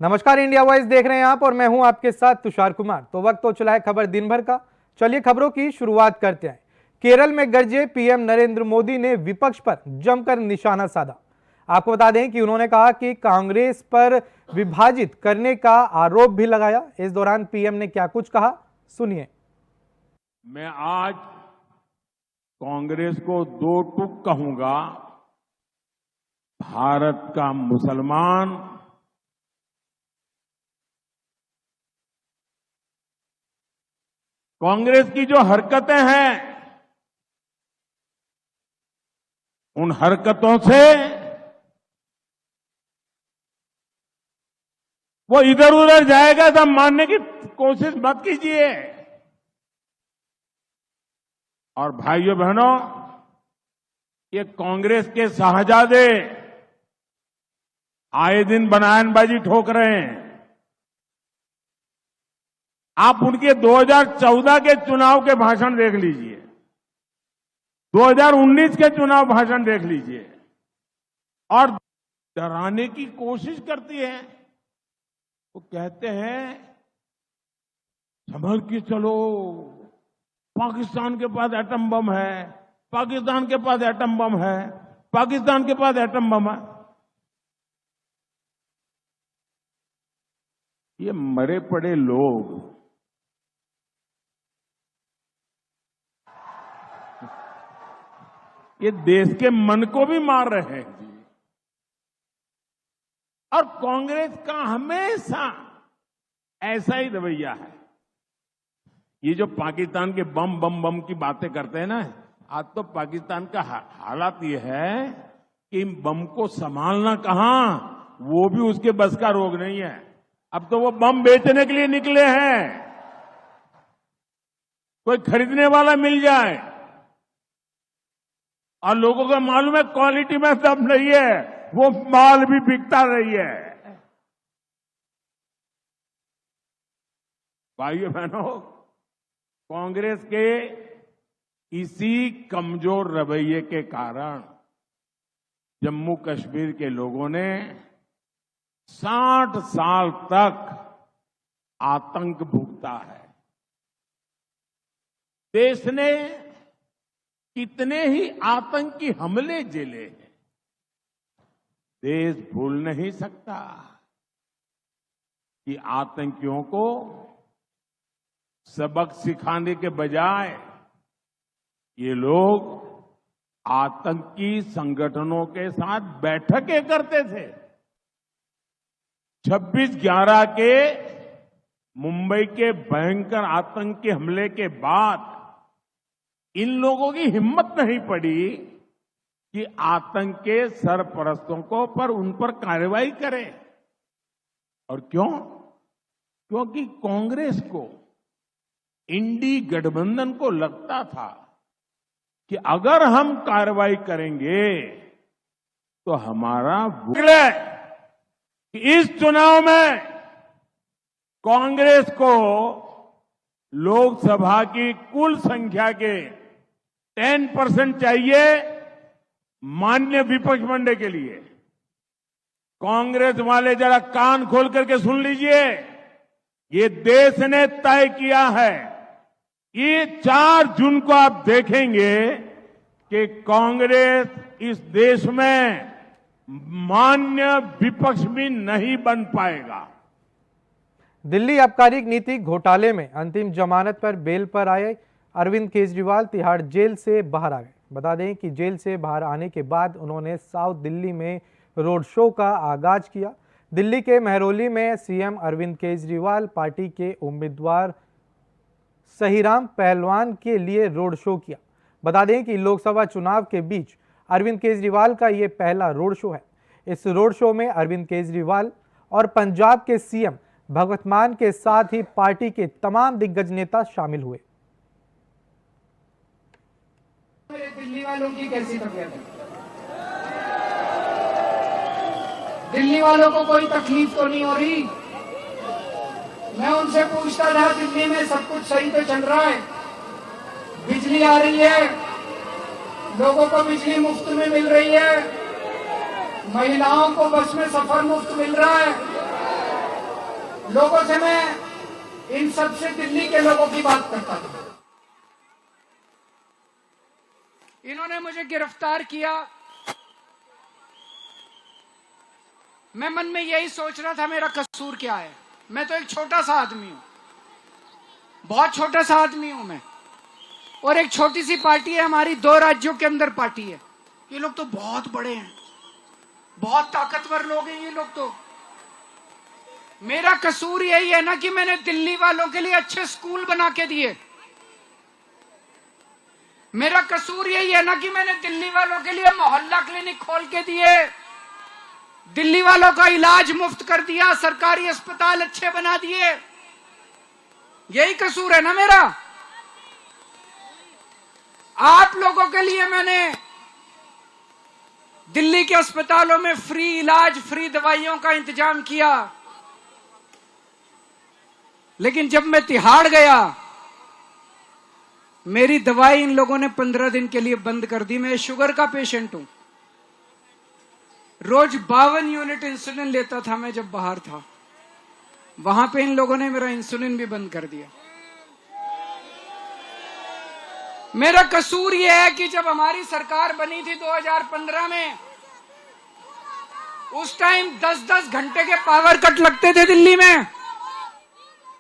नमस्कार, India voice देख रहे हैं आप और मैं हूं आपके साथ तुषार कुमार। तो वक्त हो चला है खबर दिन भर का। चलिए खबरों की शुरुआत करते हैं। केरल में गरजे पीएम नरेंद्र मोदी ने विपक्ष पर जमकर निशाना साधा। आपको बता दें कि उन्होंने कहा कि कांग्रेस पर विभाजित करने का आरोप भी लगाया। इस दौरान पीएम ने क्या कुछ कहा, सुनिए। मैं आज कांग्रेस को दो टूक कहूंगा। भारत का मुसलमान कांग्रेस की जो हरकतें हैं, उन हरकतों से वो इधर उधर जाएगा, सब मानने की कोशिश मत कीजिए। और भाइयों बहनों, ये कांग्रेस के शाहजादे आए दिन बयानबाजी ठोक रहे हैं। आप उनके 2014 के चुनाव के भाषण देख लीजिए, 2019 के चुनाव भाषण देख लीजिए, और डराने की कोशिश करती है। वो कहते हैं संभल के चलो, पाकिस्तान के पास एटम बम है, पाकिस्तान के पास एटम बम है, पाकिस्तान के पास एटम बम है। ये मरे पड़े लोग ये देश के मन को भी मार रहे हैं जी। और कांग्रेस का हमेशा ऐसा ही रवैया है। ये जो पाकिस्तान के बम बम बम की बातें करते हैं ना, आज तो पाकिस्तान का हालात ये है कि इन बम को संभालना कहां, वो भी उसके बस का रोग नहीं है। अब तो वो बम बेचने के लिए निकले हैं, कोई खरीदने वाला मिल जाए। और लोगों को मालूम है क्वालिटी में दम नहीं है, वो माल भी बिकता रही है। भाइयों बहनों, कांग्रेस के इसी कमजोर रवैये के कारण जम्मू कश्मीर के लोगों ने 60 साल तक आतंक भुगता है। देश ने कितने ही आतंकी हमले झेले हैं, देश भूल नहीं सकता कि आतंकियों को सबक सिखाने के बजाय ये लोग आतंकी संगठनों के साथ बैठकें करते थे। 26/11 के मुंबई के भयंकर आतंकी हमले के बाद इन लोगों की हिम्मत नहीं पड़ी कि आतंक के सरपरस्तों को पर उन पर कार्रवाई करें। और क्यों? क्योंकि कांग्रेस को, इंडी गठबंधन को लगता था कि अगर हम कार्रवाई करेंगे तो हमारा इस चुनाव में कांग्रेस को लोकसभा की कुल संख्या के 10% चाहिए मान्य विपक्ष बनने के लिए। कांग्रेस वाले जरा कान खोल करके सुन लीजिए, ये देश ने तय किया है। ये 4 जून को आप देखेंगे कि कांग्रेस इस देश में मान्य विपक्ष भी नहीं बन पाएगा। दिल्ली आबकारी नीति घोटाले में अंतिम जमानत पर बेल पर आए अरविंद केजरीवाल तिहाड़ जेल से बाहर आ गए। बता दें कि जेल से बाहर आने के बाद उन्होंने साउथ दिल्ली में रोड शो का आगाज किया। दिल्ली के महरौली में सीएम अरविंद केजरीवाल पार्टी के उम्मीदवार सहीराम पहलवान के लिए रोड शो किया। बता दें कि लोकसभा चुनाव के बीच अरविंद केजरीवाल का ये पहला रोड शो है। इस रोड शो में अरविंद केजरीवाल और पंजाब के सीएम भगवंत मान के साथ ही पार्टी के तमाम दिग्गज नेता शामिल हुए। दिल्ली वालों की कैसी तबीयत है? दिल्ली वालों को कोई तकलीफ तो नहीं हो रही? मैं उनसे पूछता था, दिल्ली में सब कुछ सही तो चल रहा है, बिजली आ रही है, लोगों को बिजली मुफ्त में मिल रही है, महिलाओं को बस में सफर मुफ्त मिल रहा है, लोगों से मैं इन सबसे दिल्ली के लोगों की बात करता था। इन्होंने मुझे गिरफ्तार किया। मैं मन में यही सोच रहा था, मेरा कसूर क्या है? मैं तो एक छोटा सा आदमी हूं, बहुत छोटा सा आदमी हूं मैं, और एक छोटी सी पार्टी है हमारी, 2 राज्यों के अंदर पार्टी है। ये लोग तो बहुत बड़े हैं, बहुत ताकतवर लोग हैं ये लोग तो। मेरा कसूर यही है ना कि मैंने दिल्ली वालों के लिए अच्छे स्कूल बना के दिए। मेरा कसूर यही है ना कि मैंने दिल्ली वालों के लिए मोहल्ला क्लिनिक खोल के दिए, दिल्ली वालों का इलाज मुफ्त कर दिया, सरकारी अस्पताल अच्छे बना दिए। यही कसूर है ना मेरा। आप लोगों के लिए मैंने दिल्ली के अस्पतालों में फ्री इलाज, फ्री दवाइयों का इंतजाम किया, लेकिन जब मैं तिहाड़ गया, मेरी दवाई इन लोगों ने 15 दिन के लिए बंद कर दी। मैं शुगर का पेशेंट हूं, रोज 52 यूनिट इंसुलिन लेता था मैं जब बाहर था। वहां पे इन लोगों ने मेरा इंसुलिन भी बंद कर दिया। मेरा कसूर यह है कि जब हमारी सरकार बनी थी 2015 में, उस टाइम 10-10 घंटे के पावर कट लगते थे दिल्ली में।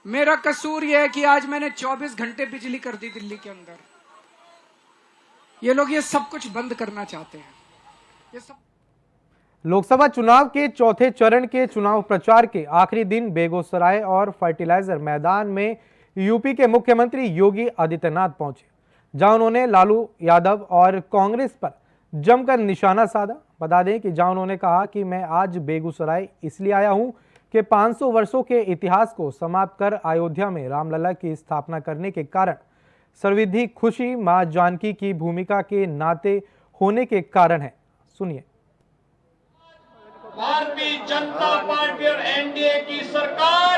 मेरा कसूर यह है कि आज मैंने 24 घंटे बिजली कर दी दिल्ली के अंदर। ये लोग ये सब कुछ बंद करना चाहते हैं। ये सब लोकसभा चुनाव के चौथे चरण के चुनाव प्रचार के आखिरी दिन बेगूसराय और फर्टिलाइजर मैदान में यूपी के मुख्यमंत्री योगी आदित्यनाथ पहुंचे, जहां उन्होंने लालू यादव और कांग्रेस पर जमकर निशाना साधा। बता दें कि जहां उन्होंने कहा कि मैं आज बेगूसराय इसलिए आया हूं कि 500 वर्षों के इतिहास को समाप्त कर अयोध्या में रामलला की स्थापना करने के कारण सर्वविधि खुशी मां जानकी की भूमिका के नाते होने के कारण है। सुनिए। भारतीय जनता पार्टी और एनडीए की सरकार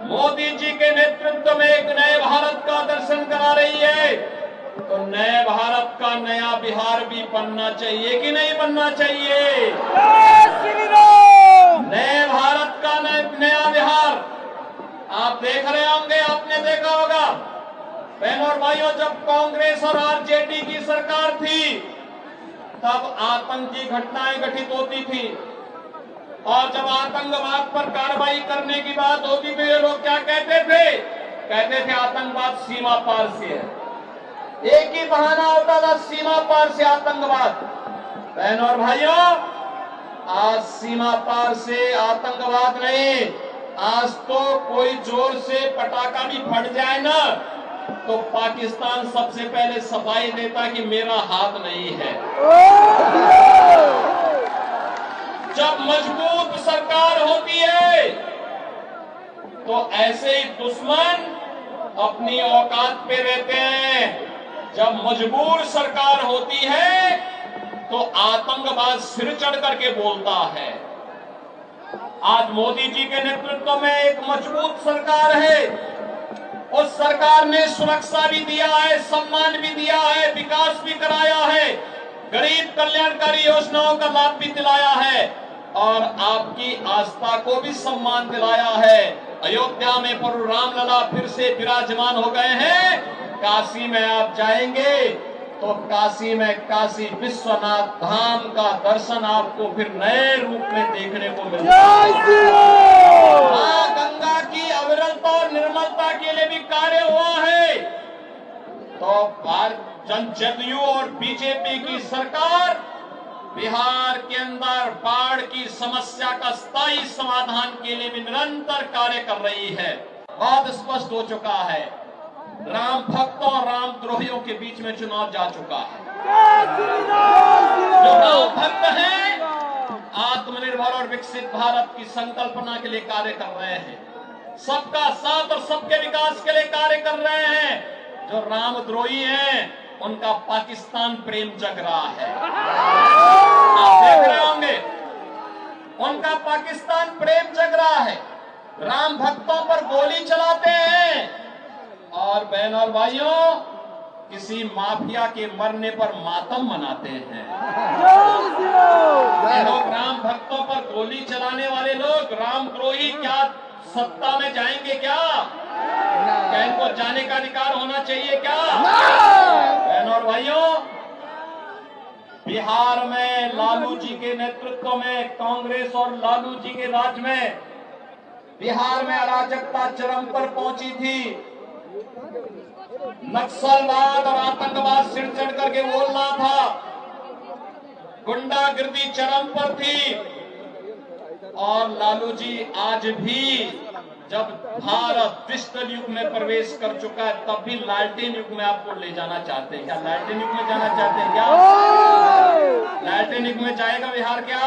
मोदी जी के नेतृत्व में एक नए भारत का दर्शन करा रही है। तो नए भारत का नया बिहार भी बनना चाहिए कि नहीं बनना चाहिए? नए भारत का नया बिहार आप देख रहे होंगे, आपने देखा होगा बहनों और भाइयों, जब कांग्रेस और आरजेडी की सरकार थी तब आतंकी घटनाएं घटित होती थी, और जब आतंकवाद पर कार्रवाई करने की बात होती थी, ये लोग क्या कहते थे? कहते थे आतंकवाद सीमा पार से है। एक ही बहाना होता था, सीमा पार से आतंकवाद। बहनों और भाइयों, आज सीमा पार से आतंकवाद नहीं, आज तो कोई जोर से पटाखा भी फट जाए ना तो पाकिस्तान सबसे पहले सफाई देता कि मेरा हाथ नहीं है। जब मजबूत सरकार होती है तो ऐसे ही दुश्मन अपनी औकात पे रहते हैं। जब मजबूर सरकार होती है तो आतंकवाद सिर चढ़ करके बोलता है। आज मोदी जी के नेतृत्व में एक मजबूत सरकार है। उस सरकार ने सुरक्षा भी दिया है, सम्मान भी दिया है, विकास भी कराया है, गरीब कल्याणकारी योजनाओं का लाभ भी दिलाया है और आपकी आस्था को भी सम्मान दिलाया है। अयोध्या में प्रभु रामलला फिर से विराजमान हो गए हैं। काशी में आप जाएंगे तो काशी में काशी विश्वनाथ धाम का दर्शन आपको फिर नए रूप में देखने को मिलता है। मां गंगा की अविरलता और निर्मलता के लिए भी कार्य हुआ है। तो जदयू और बीजेपी की सरकार बिहार के अंदर बाढ़ की समस्या का स्थायी समाधान के लिए भी निरंतर कार्य कर रही है। बहुत स्पष्ट हो चुका है, राम भक्तों और राम द्रोहियों के बीच में चुनाव जा चुका है। जो राम भक्त हैं आत्मनिर्भर और विकसित भारत की संकल्पना के लिए कार्य कर रहे हैं, सबका साथ और सबके विकास के लिए कार्य कर रहे हैं। जो रामद्रोही हैं उनका पाकिस्तान प्रेम जग रहा है। आप देख रहे होंगे उनका पाकिस्तान प्रेम जग रहा है। राम भक्तों पर गोली चलाते हैं और बहनों और भाइयों किसी माफिया के मरने पर मातम मनाते हैं। ये लोग राम भक्तों पर गोली चलाने वाले लोग रामद्रोही क्या सत्ता में जाएंगे क्या? क्या इनको जाने का अधिकार होना चाहिए क्या? बहनों और भाइयों, बिहार में लालू जी के नेतृत्व में कांग्रेस और लालू जी के राज में बिहार में अराजकता चरम पर पहुंची थी। नक्सलवाद और आतंकवाद सिर चढ़ करके बोल रहा था, गुंडागिर्दी चरम पर थी। और लालू जी आज भी जब भारत डिजिटल युग में प्रवेश कर चुका है, तब भी लालटेन युग में आपको ले जाना चाहते हैं क्या? लालटेन युग में जाना चाहते हैं क्या? लालटेन युग में जाएगा बिहार क्या?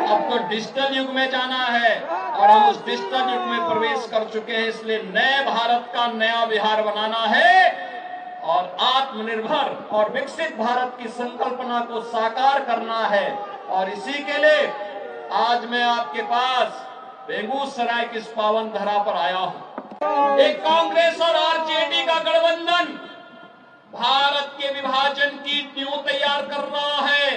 अब तो डिजिटल युग में जाना है और हम उस डिजिटल युग में प्रवेश कर चुके हैं। इसलिए नए भारत का नया बिहार बनाना है और आत्मनिर्भर और विकसित भारत की संकल्पना को साकार करना है। और इसी के लिए आज मैं आपके पास बेगूसराय की इस पावन धरा पर आया हूं। एक कांग्रेस और आरजेडी का गठबंधन भारत के विभाजन की नींव तैयार कर रहा है।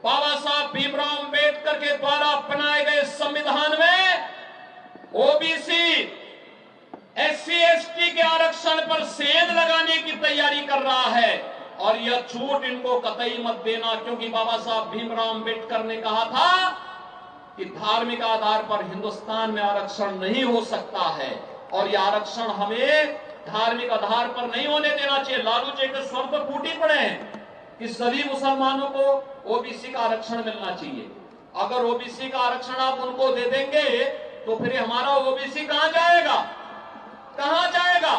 बाबा साहब भीमराव अंबेडकर के द्वारा बनाए गए संविधान में ओबीसी, एससी, एसटी के आरक्षण पर सेंध लगाने की तैयारी कर रहा है। और यह छूट इनको कतई मत देना, क्योंकि बाबा साहब भीमराव अंबेडकर ने कहा था कि धार्मिक आधार पर हिंदुस्तान में आरक्षण नहीं हो सकता है और यह आरक्षण हमें धार्मिक आधार पर नहीं होने देना चाहिए। लालू जी के स्वर पर फूटी पड़े हैं कि सभी मुसलमानों को ओबीसी का आरक्षण मिलना चाहिए। अगर ओबीसी का आरक्षण आप उनको दे देंगे तो फिर हमारा ओबीसी कहां जाएगा? कहां जाएगा?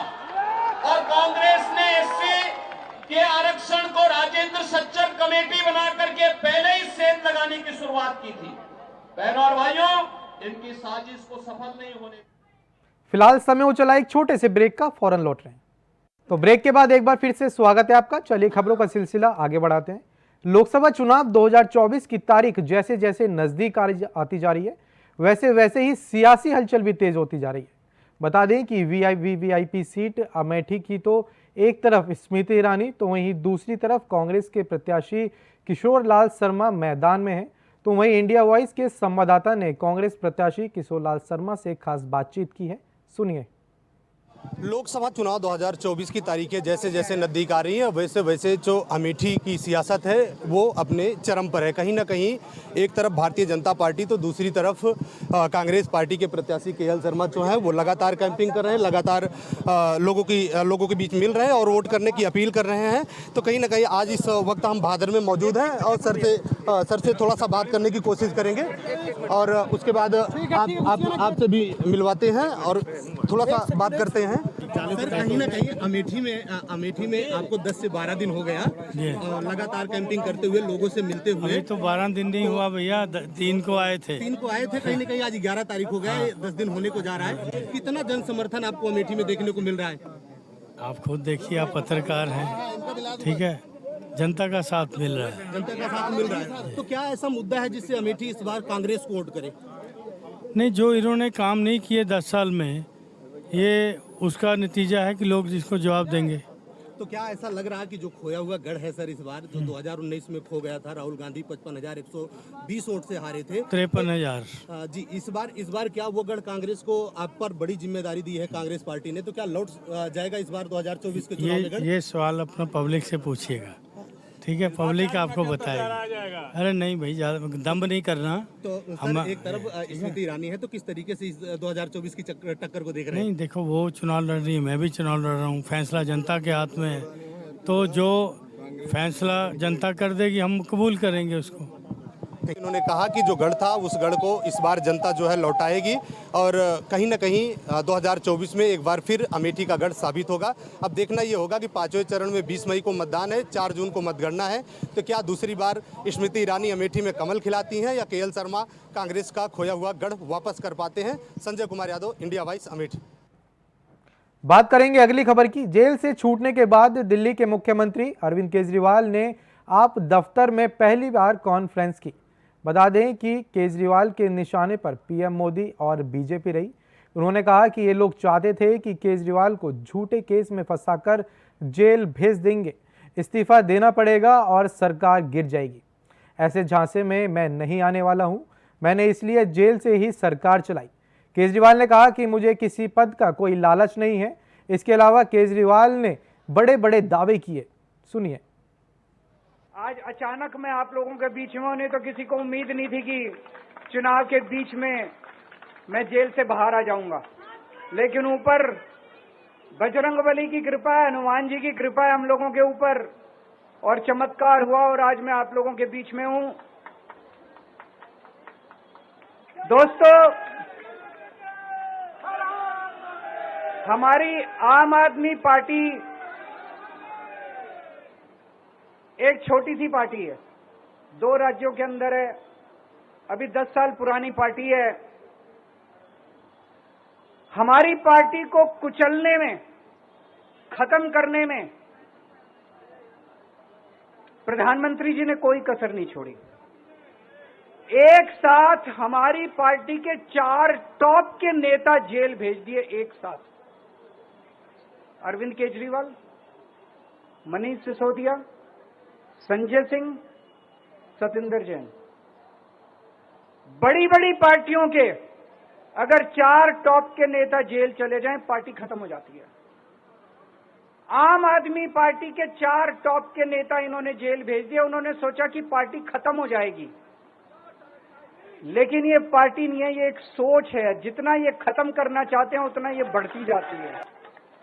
और कांग्रेस ने एससी के आरक्षण को राजेंद्र सच्चर कमेटी बना करके पहले ही सेंध लगाने की शुरुआत की थी। बहनों और भाइयों, इनकी साजिश को सफल नहीं होने। फिलहाल समय हो चला एक छोटे से ब्रेक का, फौरन लौट रहे हैं। तो ब्रेक के बाद एक बार फिर से स्वागत है आपका। चलिए खबरों का सिलसिला आगे बढ़ाते हैं। लोकसभा चुनाव 2024 की तारीख जैसे जैसे नजदीक आती जा रही है, वैसे वैसे ही सियासी हलचल भी तेज होती जा रही है। बता दें कि वीवीआईपी सीट अमेठी की तो एक तरफ स्मृति ईरानी तो वहीं दूसरी तरफ कांग्रेस के प्रत्याशी किशोर लाल शर्मा मैदान में है। तो वहीं इंडिया वॉइस के संवाददाता ने कांग्रेस प्रत्याशी किशोर लाल शर्मा से खास बातचीत की है, सुनिए। लोकसभा चुनाव 2024 की तारीखें जैसे जैसे नज़दीक आ रही हैं, वैसे वैसे जो अमेठी की सियासत है वो अपने चरम पर है। कहीं ना कहीं एक तरफ भारतीय जनता पार्टी तो दूसरी तरफ कांग्रेस पार्टी के प्रत्याशी केएल शर्मा जो हैं वो लगातार कैंपिंग कर रहे हैं, लगातार लोगों के बीच मिल रहे हैं और वोट करने की अपील कर रहे हैं। तो कहीं ना कहीं आज इस वक्त हम भादर में मौजूद हैं और सर से थोड़ा सा बात करने की कोशिश करेंगे और उसके बाद आपसे भी मिलवाते हैं और थोड़ा सा बात करते हैं। सर, कहीं ना कहीं अमेठी में आपको 10 से 12 दिन हो गया लगातार कैंपिंग करते हुए, लोगों से मिलते हुए। अभी तो 12 दिन नहीं हुआ भैया, 3 को आए थे। कहीं ना कहीं आज 11 तारीख हो गया है, 10 दिन होने को जा रहा है। कितना जन समर्थन आपको अमेठी में देखने को मिल रहा है? आप खुद देखिए, आप पत्रकार हैं, ठीक है, जनता का साथ मिल रहा है। जनता का साथ मिल रहा है। तो क्या ऐसा मुद्दा है जिससे अमेठी इस बार कांग्रेस को वोट करे? नहीं, जो इन्होंने काम नहीं किए 10 साल में, ये उसका नतीजा है कि लोग जिसको जवाब देंगे। तो क्या ऐसा लग रहा है कि जो खोया हुआ गढ़ है सर, इस बार जो 2019 में खो गया था, राहुल गांधी 55,120 वोट से हारे थे, 53,000 जी, इस बार क्या वो गढ़ कांग्रेस को आप पर बड़ी जिम्मेदारी दी है कांग्रेस पार्टी ने, तो क्या लौट जाएगा इस बार 2024 के चुनाव में गढ़? ये सवाल अपना पब्लिक से पूछिएगा, ठीक है, पब्लिक आपको बताएगा। अरे नहीं भाई, ज्यादा दम्ब नहीं करना। तो सर, एक तरफ स्मृति ईरानी है, तो किस तरीके से इस 2024 की टक्कर को देख रहे हैं? नहीं, देखो, वो चुनाव लड़ रही है, मैं भी चुनाव लड़ रहा हूँ, फैसला जनता के हाथ में है। तो जो फैसला जनता कर देगी हम कबूल करेंगे उसको। इन्होंने कहा कि जो गढ़ था उस गढ़ को इस बार जनता जो है लौटाएगी और कहीं ना कहीं 2024 में एक बार फिर अमेठी का गढ़ साबित होगा। अब देखना ये होगा कि 5वें चरण में 20 मई को मतदान है, 4 जून को मतगणना है। तो क्या दूसरी बार स्मृति ईरानी अमेठी में कमल खिलाती हैं या केएल शर्मा कांग्रेस का खोया हुआ गढ़ वापस कर पाते हैं? Sanjay Kumar Yadav, India voice, Amethi. बात करेंगे अगली खबर की। जेल से छूटने के बाद दिल्ली के मुख्यमंत्री अरविंद केजरीवाल ने आप दफ्तर में पहली बार कॉन्फ्रेंस की। बता दें कि केजरीवाल के निशाने पर पीएम मोदी और बीजेपी रही। उन्होंने कहा कि ये लोग चाहते थे कि केजरीवाल को झूठे केस में फंसाकर जेल भेज देंगे, इस्तीफा देना पड़ेगा और सरकार गिर जाएगी। ऐसे झांसे में मैं नहीं आने वाला हूं, मैंने इसलिए जेल से ही सरकार चलाई। केजरीवाल ने कहा कि मुझे किसी पद का कोई लालच नहीं है। इसके अलावा केजरीवाल ने बड़े बड़े दावे किए। सुनिए। आज अचानक मैं आप लोगों के बीच में होने तो किसी को उम्मीद नहीं थी कि चुनाव के बीच में मैं जेल से बाहर आ जाऊंगा, लेकिन ऊपर बजरंगबली की कृपा है, हनुमान जी की कृपा है हम लोगों के ऊपर, और चमत्कार हुआ और आज मैं आप लोगों के बीच में हूं। दोस्तों, हमारी आम आदमी पार्टी एक छोटी सी पार्टी है, 2 राज्यों के अंदर है, अभी 10 साल पुरानी पार्टी है। हमारी पार्टी को कुचलने में, खत्म करने में प्रधानमंत्री जी ने कोई कसर नहीं छोड़ी। एक साथ हमारी पार्टी के 4 टॉप के नेता जेल भेज दिए एक साथ। अरविंद केजरीवाल, मनीष सिसोदिया, संजय सिंह, सतिंदर जैन। बड़ी बड़ी पार्टियों के अगर 4 टॉप के नेता जेल चले जाएं, पार्टी खत्म हो जाती है। आम आदमी पार्टी के 4 टॉप के नेता इन्होंने जेल भेज दिए। उन्होंने सोचा कि पार्टी खत्म हो जाएगी, लेकिन ये पार्टी नहीं है, ये एक सोच है। जितना ये खत्म करना चाहते हैं उतना ये बढ़ती जाती है।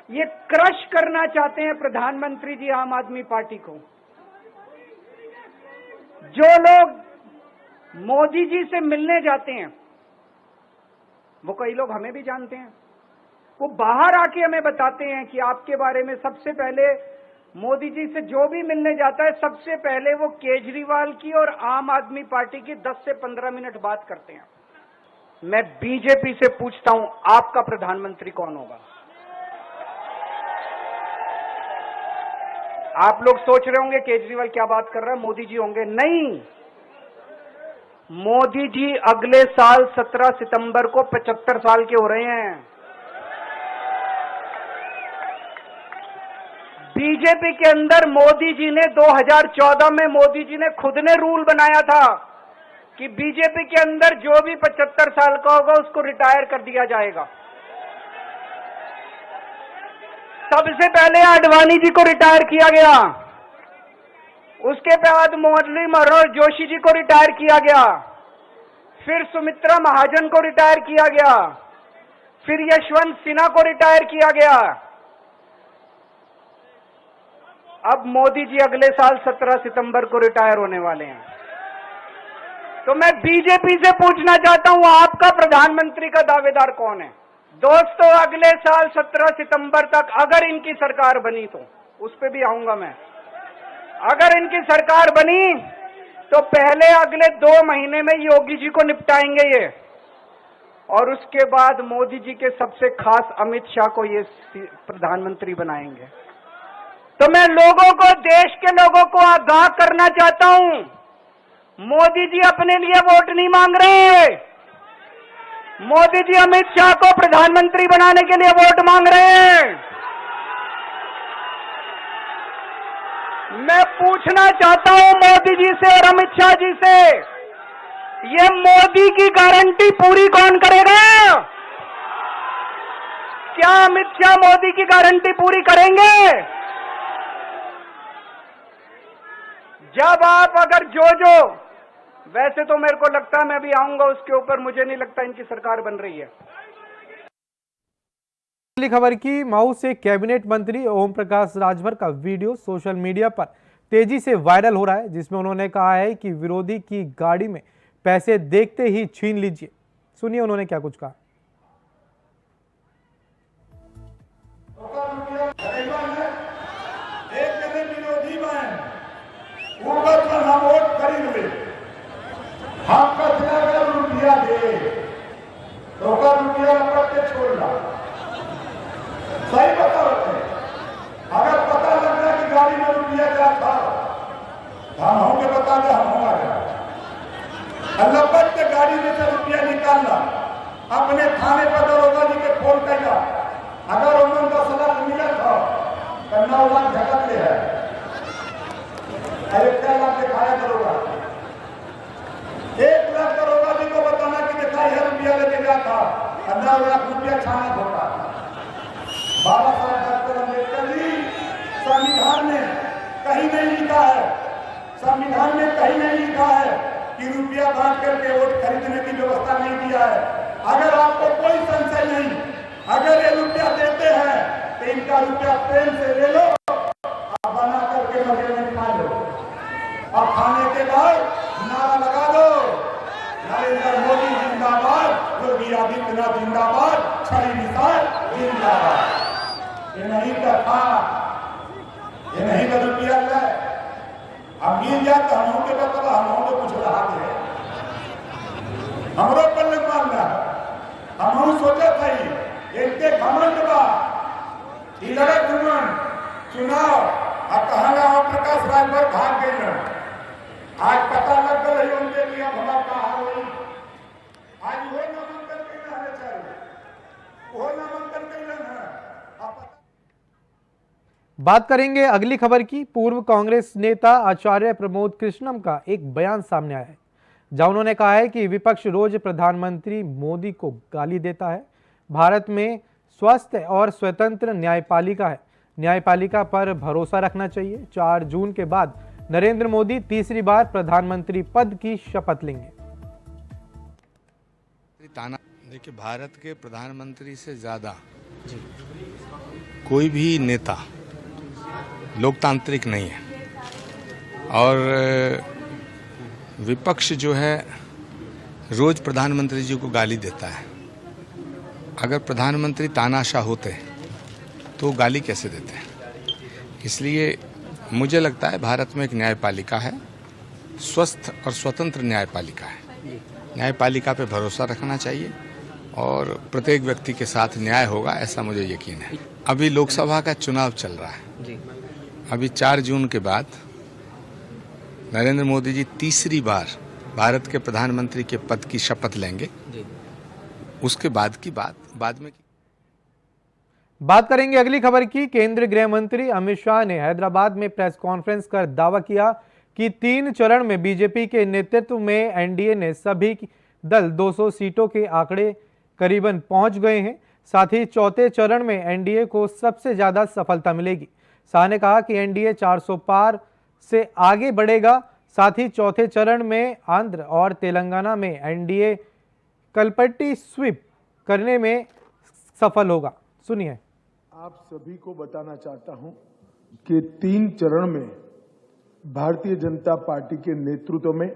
ये क्रश करना चाहते हैं प्रधानमंत्री जी आम आदमी पार्टी को। जो लोग मोदी जी से मिलने जाते हैं, वो कई लोग हमें भी जानते हैं, वो बाहर आके हमें बताते हैं कि आपके बारे में सबसे पहले मोदी जी से जो भी मिलने जाता है, सबसे पहले वो केजरीवाल की और आम आदमी पार्टी की 10 से 15 मिनट बात करते हैं। मैं बीजेपी से पूछता हूं, आपका प्रधानमंत्री कौन होगा? आप लोग सोच रहे होंगे केजरीवाल क्या बात कर रहा है, मोदी जी होंगे। नहीं, मोदी जी अगले साल 17 सितंबर को 75 साल के हो रहे हैं। बीजेपी के अंदर मोदी जी ने 2014 में मोदी जी ने खुद ने रूल बनाया था कि बीजेपी के अंदर जो भी 75 साल का होगा उसको रिटायर कर दिया जाएगा। सबसे पहले आडवाणी जी को रिटायर किया गया, उसके बाद मुरली मनोहर जोशी जी को रिटायर किया गया, फिर सुमित्रा महाजन को रिटायर किया गया, फिर यशवंत सिन्हा को रिटायर किया गया। अब मोदी जी अगले साल 17 सितंबर को रिटायर होने वाले हैं। तो मैं बीजेपी से पूछना चाहता हूं, आपका प्रधानमंत्री का दावेदार कौन है? दोस्तों, अगले साल 17 सितंबर तक अगर इनकी सरकार बनी, तो उस पर भी आऊंगा मैं। अगर इनकी सरकार बनी तो पहले अगले 2 महीने में योगी जी को निपटाएंगे ये, और उसके बाद मोदी जी के सबसे खास अमित शाह को ये प्रधानमंत्री बनाएंगे। तो मैं लोगों को, देश के लोगों को आगाह करना चाहता हूं, मोदी जी अपने लिए वोट नहीं मांग रहे। मोदी जी अमित शाह को प्रधानमंत्री बनाने के लिए वोट मांग रहे हैं। मैं पूछना चाहता हूं मोदी जी से और अमित शाह जी से, ये मोदी की गारंटी पूरी कौन करेगा? क्या अमित शाह मोदी की गारंटी पूरी करेंगे? जब आप अगर जो वैसे तो मेरे को लगता है मैं अभी आऊंगा उसके ऊपर, मुझे नहीं लगता इनकी सरकार बन रही है। अगली खबर की, मऊ से कैबिनेट मंत्री ओम प्रकाश राजभर का वीडियो सोशल मीडिया पर तेजी से वायरल हो रहा है, जिसमें उन्होंने कहा है कि विरोधी की गाड़ी में पैसे देखते ही छीन लीजिए। सुनिए उन्होंने क्या कुछ कहा। ऊपर पर हम वोट खरीद ले, हम का रुपया दे तो रुपया करके छोड़ना। सही बताओ, अगर पता लग रहा कि गाड़ी में रुपया क्या था, हम होंगे बता दे, हम होंगे लपट के गाड़ी में से रुपया निकालना, अपने थाने पर दरोगा जी के फोन करना। अगर उन्होंने 10 लाख मिला था तो 9 लाख झटक ले है, अरे क्या लाख दिखाया दरोगा? 1 लाख दरोगा जी को बताना कि दिखाई है रुपया लेके गया था, 15 लाख रुपया छाना घोटाला। बाबा साहब डॉक्टर अम्बेडकर जी संविधान में कहीं नहीं लिखा है, संविधान में कहीं नहीं लिखा है कि रुपया बांट करके वोट खरीदने की व्यवस्था नहीं किया है। अगर आपको कोई संशय नहीं, अगर ये रुपया देते हैं तो इनका रुपया प्रेम से ले लो, अब बना करके मजे में खा लो, अब खाने के बाद नारा लगा दो, नरेंद्र मोदी जिंदाबाद, योगी आदित्यनाथ जिंदाबाद, छड़ी निशान जिंदाबाद। ये नहीं करता, ये नहीं कर रुपया है। अब गिर जाता हम के बता, हम कुछ रहा है, हमरो पर लग मारना, हम सोचा था एक घमंड बा लड़क घमंड चुनाव अब कहना हो प्रकाश राज पर भाग गए। आज पता लग गई उनके लिए हमारा कहा हुई, आज वो नामांकन करना है, चाहिए वो नामांकन करना है। बात करेंगे अगली खबर की। पूर्व कांग्रेस नेता आचार्य प्रमोद कृष्णम का एक बयान सामने आया है, जहां उन्होंने कहा है कि विपक्ष रोज प्रधानमंत्री मोदी को गाली देता है। भारत में स्वस्थ और स्वतंत्र न्यायपालिका है, न्यायपालिका पर भरोसा रखना चाहिए। 4 जून के बाद नरेंद्र मोदी तीसरी बार प्रधानमंत्री पद की शपथ लेंगे। देखिए, भारत के प्रधानमंत्री से ज्यादा कोई भी नेता लोकतांत्रिक नहीं है, और विपक्ष जो है रोज प्रधानमंत्री जी को गाली देता है। अगर प्रधानमंत्री तानाशाह होते तो गाली कैसे देते हैं? इसलिए मुझे लगता है भारत में एक न्यायपालिका है, स्वस्थ और स्वतंत्र न्यायपालिका है। न्यायपालिका पे भरोसा रखना चाहिए और प्रत्येक व्यक्ति के साथ न्याय होगा, ऐसा मुझे यकीन है। अभी लोकसभा का चुनाव चल रहा है, अभी 4 जून के बाद नरेंद्र मोदी जी तीसरी बार भारत के प्रधानमंत्री के पद की शपथ लेंगे। उसके बाद की बाद में बात करेंगे अगली खबर की। केंद्रीय गृह मंत्री अमित शाह ने हैदराबाद में प्रेस कॉन्फ्रेंस कर दावा किया कि 3 चरण में बीजेपी के नेतृत्व में एनडीए ने सभी दल 200 सीटों के आंकड़े करीबन पहुंच गए हैं। साथ ही चौथे चरण में एनडीए को सबसे ज्यादा सफलता मिलेगी। शाह ने कहा कि एनडीए 400 पार से आगे बढ़ेगा। साथ ही चौथे चरण में आंध्र और तेलंगाना में एनडीए कलपट्टी स्वीप करने में सफल होगा। सुनिए। आप सभी को बताना चाहता हूं कि 3 चरण में भारतीय जनता पार्टी के नेतृत्व में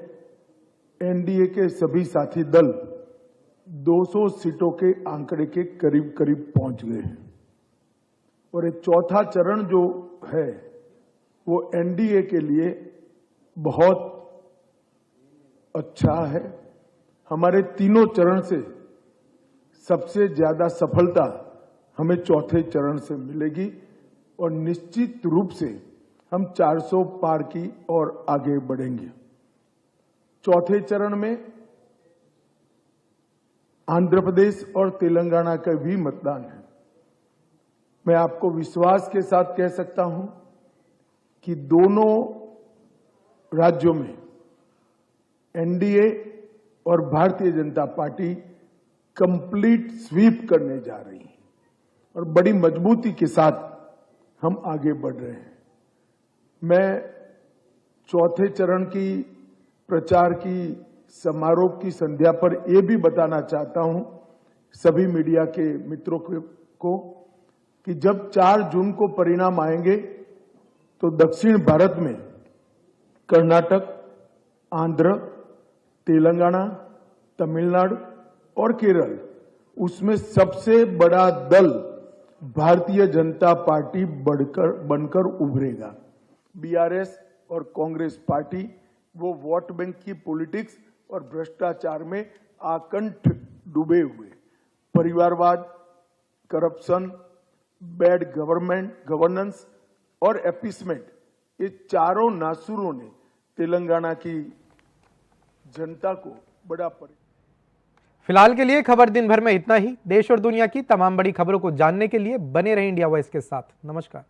एनडीए के सभी साथी दल 200 सीटों के आंकड़े के करीब करीब पहुंच गए हैं, और ये चौथा चरण जो है वो एनडीए के लिए बहुत अच्छा है। हमारे तीनों चरण से सबसे ज्यादा सफलता हमें चौथे चरण से मिलेगी, और निश्चित रूप से हम 400 पार की ओर आगे बढ़ेंगे। चौथे चरण में आंध्र प्रदेश और तेलंगाना का भी मतदान है। मैं आपको विश्वास के साथ कह सकता हूं कि दोनों राज्यों में एनडीए और Bharatiya Janata party complete SVEEP करने जा रही है, और बड़ी मजबूती के साथ हम आगे बढ़ रहे हैं। मैं चौथे चरण की प्रचार की समारोह की संध्या पर यह भी बताना चाहता हूं सभी मीडिया के मित्रों को कि जब 4 जून को परिणाम आएंगे तो दक्षिण भारत में कर्नाटक, आंध्र, तेलंगाना, तमिलनाडु और केरल, उसमें सबसे बड़ा दल भारतीय जनता पार्टी बनकर उभरेगा। बीआरएस और कांग्रेस पार्टी वो वोट बैंक की पॉलिटिक्स और भ्रष्टाचार में आकंठ डूबे हुए, परिवारवाद, करप्शन, बैड गवर्नेंस और एपीसमेंट, ये चारों नासुरों ने तेलंगाना की जनता को बड़ा फिलहाल के लिए खबर दिन भर में इतना ही। देश और दुनिया की तमाम बड़ी खबरों को जानने के लिए बने रहें इंडिया वॉइस के साथ। नमस्कार।